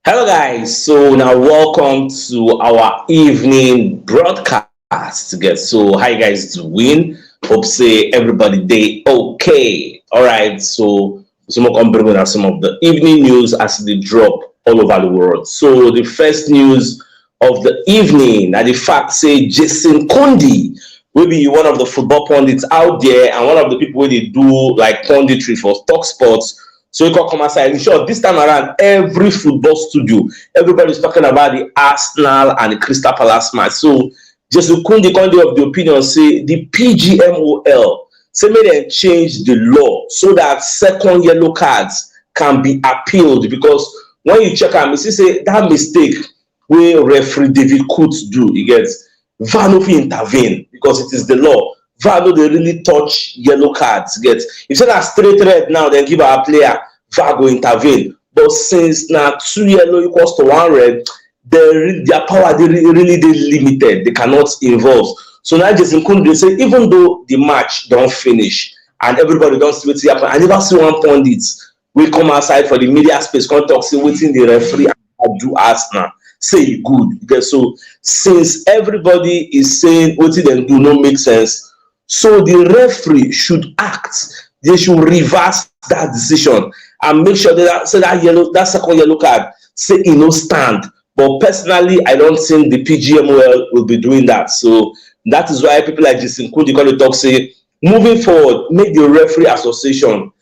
Hello, guys. So now, welcome to our evening broadcast. Again. So, how you guys doing? Hope say everybody day okay. All right. So more come bring us some of the evening news as they drop all over the world. So the first news of the evening, and the fact say Jason Kundi will be one of the football pundits out there and one of the people where they do like punditry for Talk Sports. So you can come aside. In short, this time around, every football studio, everybody's talking about the Arsenal and the Crystal Palace match. So Jason Kundi of the opinion say the PGMOL say make dem change the law so that second yellow cards can be appealed, because when you check am, you see say that mistake wey referee David Coates do, e get VAR no fit intervene because it is the law. VAR no dey really touch yellow cards. Get if say na straight red now, then give our player, VAR go intervene. But since na two yellow equals to one red, their power dey really dey limited. They cannot involve. So now Jason Kunde say even though the match don finish and everybody don see wetin happen, I never see one pundit wey come outside for the media space come talk say wetin the referee do Arsenal say e good. Okay, so since everybody is saying wetin dem do no make sense, so the referee should act. They should reverse that decision and make sure that that second yellow card say e no stand. But personally, I don't think the PGMOL will be doing that. So that is why people like Jason Kundi come to talk say moving forward, make the referee association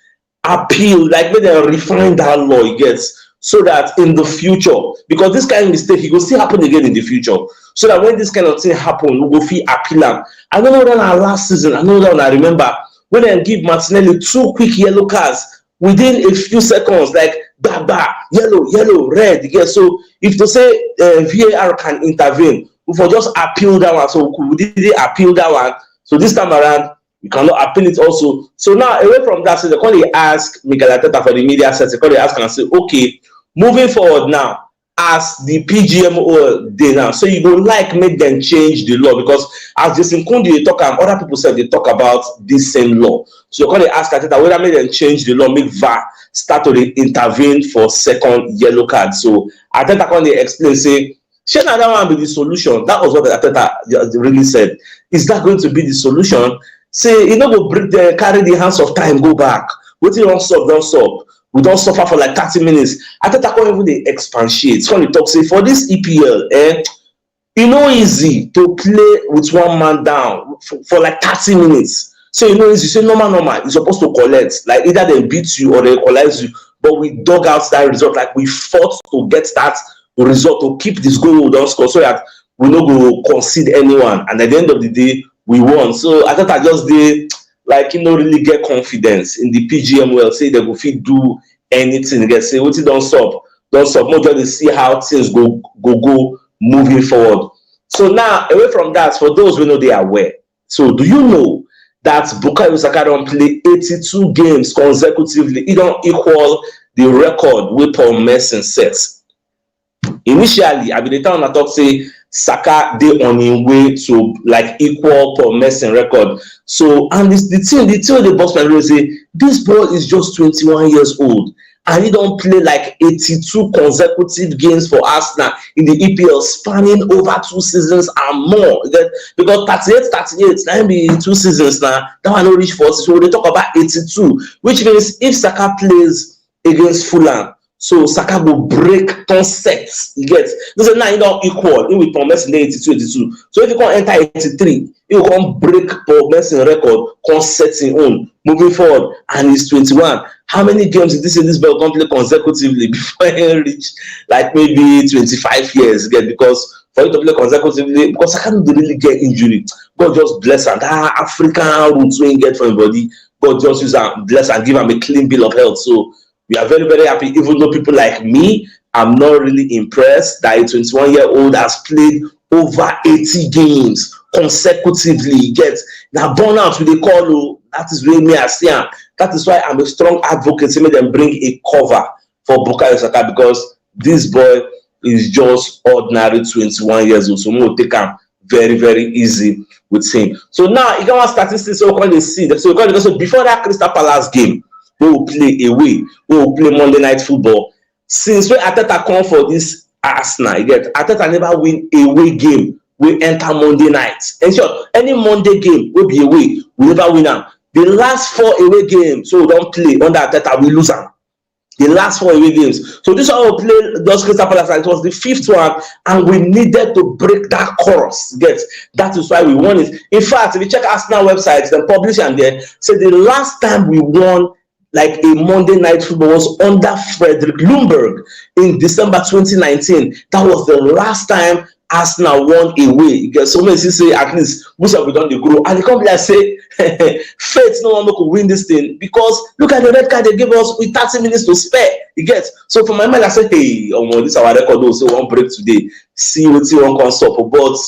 appeal, like make them refine that law it gets, so that in the future, because this kind of mistake it will still happen again in the future, so that when this kind of thing happen, we go feel appeal am. I don't know that our last season, I know that I remember when they give Martinelli two quick yellow cards within a few seconds, like ba yellow, red. Yeah. So if to say VAR can intervene, we for just appeal that one. So we did appeal that one. So this time around, we cannot appeal it also. So now away from that, so they call they ask Nketiah for the media set. They call they ask and say, okay, moving forward now, as the PGMO day now, so you go like make them change the law, because as Jason Kundi they talk and other people said they talk about this same law. So you can ask Nketiah whether make them change the law, make VAR start to intervene for second yellow card. So Nketiah can they explain say, should that one be the solution? That was what Nketiah really said. Is that going to be the solution? Say you know go break the carry the hands of time go back. Wetin don stop don stop. We don't suffer for like 30 minutes. I thought I can't even they expatiate. So when you talk, say for this EPL, you know easy to play with one man down for like 30 minutes. So you know easy. Say normal. You're supposed to collect. Like either they beat you or they equalize you. But we dug out that result. Like we fought to get that result to keep this goal we don't score, so that we no go concede anyone. And at the end of the day, we won. So I thought I just did like really get confidence in the PGMOL, say they go fit do anything. They say what don't stop. More just see how things go moving forward. So now away from that, for those who know they are aware. So do you know that Bukayo Saka don't play 82 games consecutively? He don't equal the record with Paul Merson sets. Initially, I been the time I talk say Saka dey on him way to like equal Paul Merson record. So and the team the boss man say this boy is just 21 years old and he don't play like 82 consecutive games for Arsenal in the EPL, spanning over 2 seasons and more. Because 38 now be 2 seasons now. That one no reach 40. So they talk about 82, which means if Saka plays against Fulham, so Saka will break 10 sets. You get this is now you don't equal. He will promise in 82. So if you can enter 83, you can break Paul Merson record, can set his own moving forward, and he's 21. How many games did this boy can play consecutively before he reach like maybe 25 years? Again, because for you to play consecutively, because Saka don't really get injury. God just bless him. That African roots when he get from his body, God just use and bless and give him a clean bill of health. So we are very, very happy, even though people like me, I'm not really impressed that a 21-year-old has played over 80 games consecutively. Get now burnout with the call. That is really me as see. That is why I'm a strong advocate to make them bring a cover for Bukayo Saka, because this boy is just ordinary 21 years old. So we'll take him very, very easy with him. So now you got statistics so we see. So before that Crystal Palace game, we will play away, we will play Monday Night Football. since when Ateta come for this Arsenal, you get Ateta never win away game. We enter Monday night. And sure, any Monday game will be away. We never win them. The last 4 away games, so we don't play under Ateta, we lose them. The last 4 away games. So this one we play just Crystal Palace. It was the 5th one, and we needed to break that course. Get that is why we won it. In fact, if you check Arsenal websites, the publish and there say the last time we won like a Monday night football was under Frederick Ljungberg in December 2019. That was the last time Arsenal won away. Because so many say at least most of we done the grow, and the company say faith no one could win this thing because look at the red card they gave us with 30 minutes to spare. You get so for my mind I said, hey, this is our record though, so one break today. See what you want can stop. But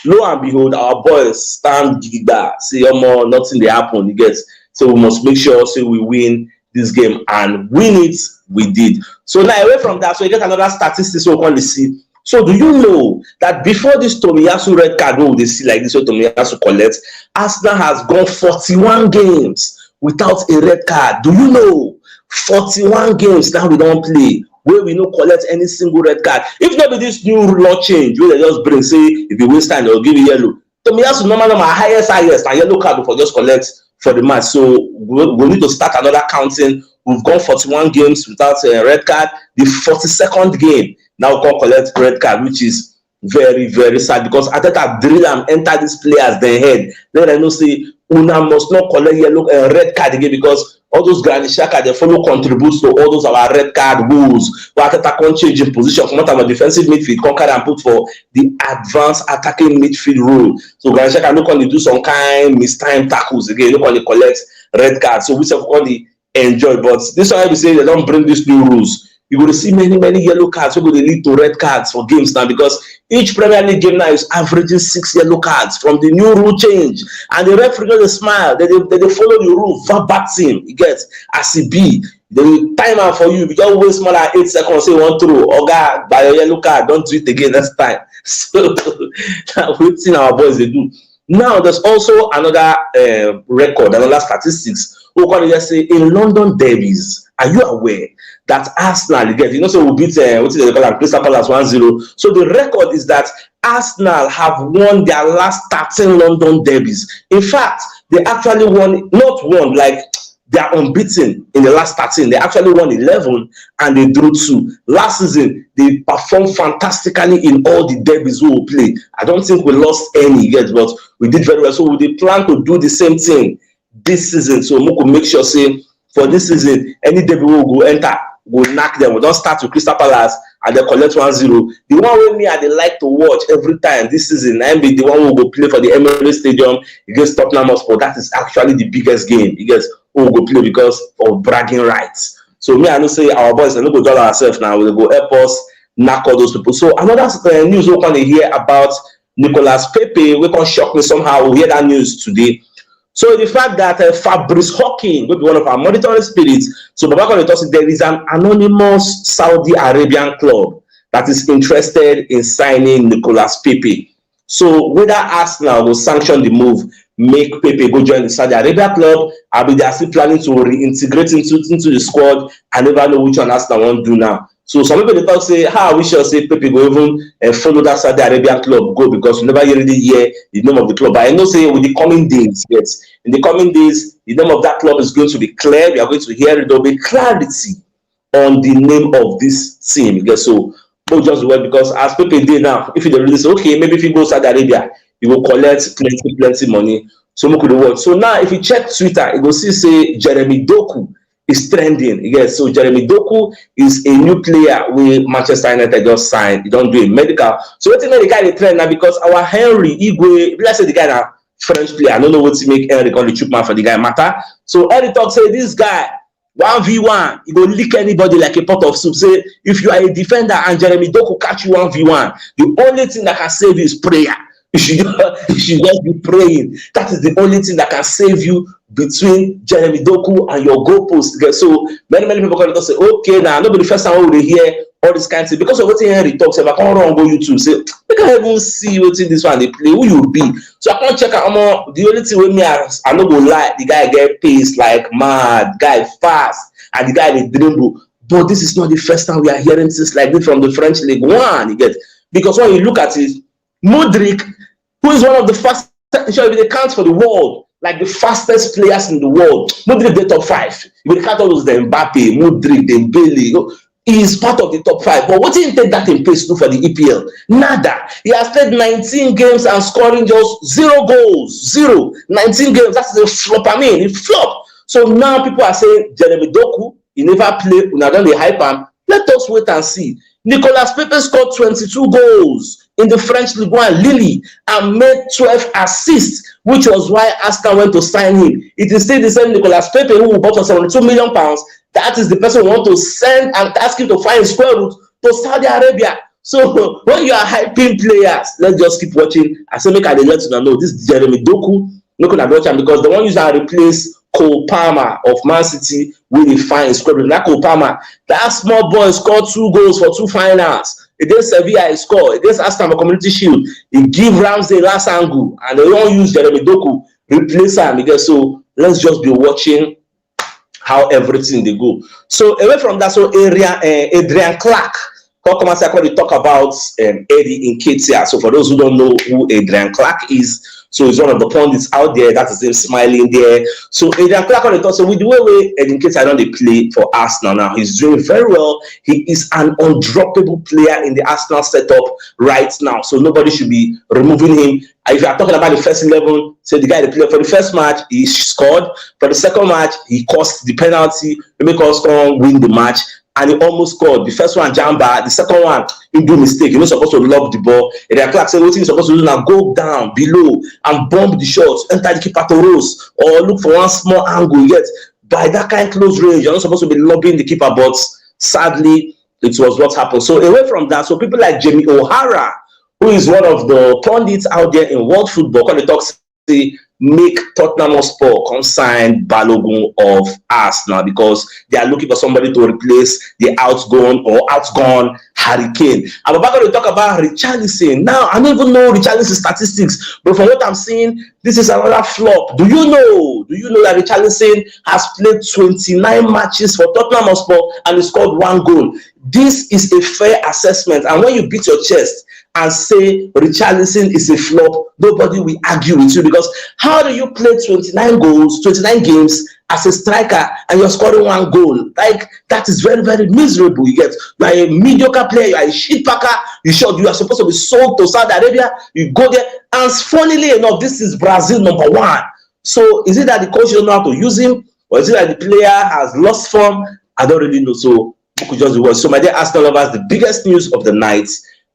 lo and behold, our boys stand giga. See nothing they happen. You get so we must make sure we win this game and win it. We did. So now away from that, so you get another statistics we can see. So do you know that before this Tomiyasu red card, they see like this, what Tomiyasu collect, Arsenal has gone 41 games without a red card. Do you know? 41 games now we don't play where we no collect any single red card. If not be this new law change, where they just bring say if you waste time, they'll give you yellow. Tomiyasu normal highest and yellow card for just collect for the match. So we need to start another counting. We've gone 41 games without a red card. The 42nd game. Now we can collect red card, which is very, very sad because Ateta drill and enter these players their head. Then I know say Una must not collect yellow red card again because all those Granny Saka they follow contributes to all those our red card rules. But Ateta can't change in position from a defensive midfield, conquer and put for the advanced attacking midfield rule. So Granny Saka no can do some kind mistimed tackles again. No can collect red card. So we have only enjoy. But this one I be saying they don't bring these new rules. You will see many yellow cards. We're going to lead to red cards for games now because each Premier League game now is averaging 6 yellow cards from the new rule change. And the referee they smile. They follow the rule verbatim. You get as it be. They will time out for you. If you just waste more than 8 seconds, say one throw. Oh God, by your yellow card, don't do it again next time. So we've seen our boys they do. Now there's also another record, another statistics. We're going to just say in London derbies. Are you aware that Arsenal, so we beat Crystal Palace 1-0. So the record is that Arsenal have won their last 13 London derbies. In fact, they actually won, not won, like they are unbeaten in the last 13. They actually won 11 and they drew 2. Last season, they performed fantastically in all the derbies we will play. I don't think we lost any yet, but we did very well. So we plan to do the same thing this season. So we could make sure, say, for this season, any derby we will go enter, we'll knock them. We don't start with Crystal Palace and they collect 1-0. The one with me I they like to watch every time this season, I be the one who will go play for the Emirates Stadium against Tottenham Hotspur. That is actually the biggest game. You guys will go play because of bragging rights. So me, I know say our boys and we go do ourselves now. We'll go help us knock all those people. So another news we can hear about Nicolas Pepe. We can shock me somehow. We hear that news today. So the fact that Fabrice Hawking will be one of our monitoring spirits. So Baba there is an anonymous Saudi Arabian club that is interested in signing Nicolas Pepe. So whether Arsenal will sanction the move, make Pepe go join the Saudi Arabia club, I mean they are still planning to reintegrate into the squad. I never know which one Arsenal want to do now. So some people they talk say, we shall say Pepe go even follow that Saudi Arabian club go because we never really hear the name of the club. But I know say with the coming days, yes, in the coming days, the name of that club is going to be clear. We are going to hear it. There will be clarity on the name of this team. Yes, so go just well because as Pepe did now, if you really say, okay, maybe if you go to Saudi Arabia, you will collect plenty money. So we could work. So now if you check Twitter, you will see say Jeremy Doku is trending. Yes, so Jeremy Doku is a new player with Manchester United just signed. He don't do a medical. So what the guy they trend now because our Henry Igwe, let's say the guy now French player. I don't know what to make Henry call the cheap man for the guy matter. So Henry talk say this guy 1v1, he go lick anybody like a pot of soup. Say if you are a defender and Jeremy Doku catch you 1v1, the only thing that can save you is prayer. You should just be praying. That is the only thing that can save you between Jeremy Doku and your goalpost. So many people can say, okay, now nobody first time we hear all this kind of thing because of what Henry talks about. I can't run go YouTube. Say I can't even see what this one they play. Who you be? So I can't check out. The only thing with me, I no go lie. The guy get paced like mad. Guy fast, and the guy they dribble. But this is not the first time we are hearing things like this from the French League One. You get, because when you look at it, Modric, who is one of the fastest, if they count for the world, like the fastest players in the world, Modric the top 5. If they count all those, the Mbappe, Modric, Dembele, he is part of the top 5. But what did he take that in pace to for the EPL? Nada. He has played 19 games and scoring just 0 goals. 19 games. That's a flop. I mean, it flopped. So now people are saying, Jeremy Doku, he never played. We are done the hype him. Let us wait and see. Nicolas Pepe scored 22 goals in the French Ligue 1 Lille and made 12 assists, which was why Arsenal went to sign him. It is still the same Nicolas Pepe who bought for £72 million. That is the person who want to send and ask him to find square root to Saudi Arabia. So when you are hyping players, let's just keep watching. I say, make I let you know this is Jeremy Doku. No can watch him because the one user replace Cole Palmer of Man City with a fine square root. That Cole Palmer, that small boy scored 2 goals for 2 finals. Against Sevilla, he scored. Against Aston Community Shield, he give Ramsey last angle, and they don't use Jeremy Doku replace him. So let's just be watching how everything they go. So away from that, so Adrian Clark, come and talk about Eddie Nketiah. So for those who don't know who Adrian Clark is, so he's one of the pundits out there. That is him smiling there. So Adrian Clark on the top. So with the way Eddie Nketiah don't they play for Arsenal now, he's doing very well. He is an undroppable player in the Arsenal setup right now. So nobody should be removing him. If you are talking about the first 11, say the guy that played for the first match, he scored. For the second match, he caused the penalty. He make us come win the match. And he almost scored. The first one, Jamba. The second one, he do mistake. You're not supposed to lob the ball. And then Clark said, what he's supposed to do now, go down below and bomb the shots, enter the keeper to rose, or look for one small angle. Yet by that kind of close range, you're not supposed to be lobbing the keeper, but sadly, it was what happened. So away from that, so people like Jamie O'Hara, who is one of the pundits out there in world football, when they talk, say, make Tottenham Hotspur come sign Balogun of Arsenal because they are looking for somebody to replace the outgone Harry Kane. I'm about to talk about Richarlison. Now, I don't even know Richarlison statistics, but from what I'm seeing, this is another flop. Do you know that Richarlison has played 29 matches for Tottenham Hotspur and he scored 1 goal? This is a fair assessment. And when you beat your chest and say Richarlison is a flop, nobody will argue with you, because how do you play 29 goals, 29 games as a striker and you're scoring 1 goal? Like, that is very, very miserable. You are a mediocre player, you are a shit packer, you are supposed to be sold to Saudi Arabia, you go there, and funnily enough, this is Brazil #1. So is it that the coach don't know how to use him, or is it that the player has lost form? I don't really know. So we could just watch. So my dear Arsenal lovers, the biggest news of the night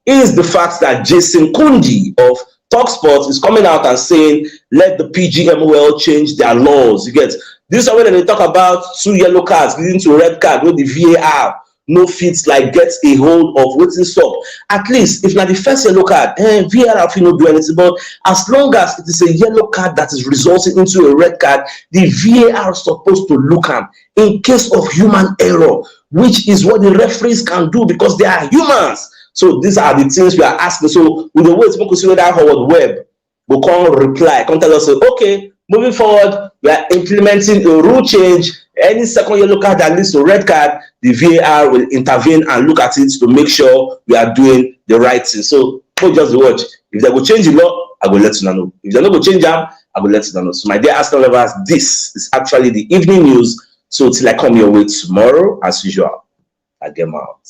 is the fact that Jason Kundi of TalkSport is coming out and saying, let the PGMOL change their laws. You get this is when they talk about 2 yellow cards leading to a red card with the VAR no fits like gets a hold of waiting stop. At least if not the first yellow card, VAR will not do anything. But as long as it is a yellow card that is resulting into a red card, the VAR is supposed to look at in case of human error, which is what the referees can do because they are humans. So these are the things we are asking. So with the way it's consider that Howard Webb will come reply, come tell us, okay, moving forward, we are implementing a rule change. Any second yellow card that leads to red card, the VAR will intervene and look at it to make sure we are doing the right thing. So don't just watch. If they will change the law, I will let you know. If they're not going to change them, I will let you know. So my dear Arsenal lovers, this is actually the evening news. So till I come your way tomorrow, as usual, I get out.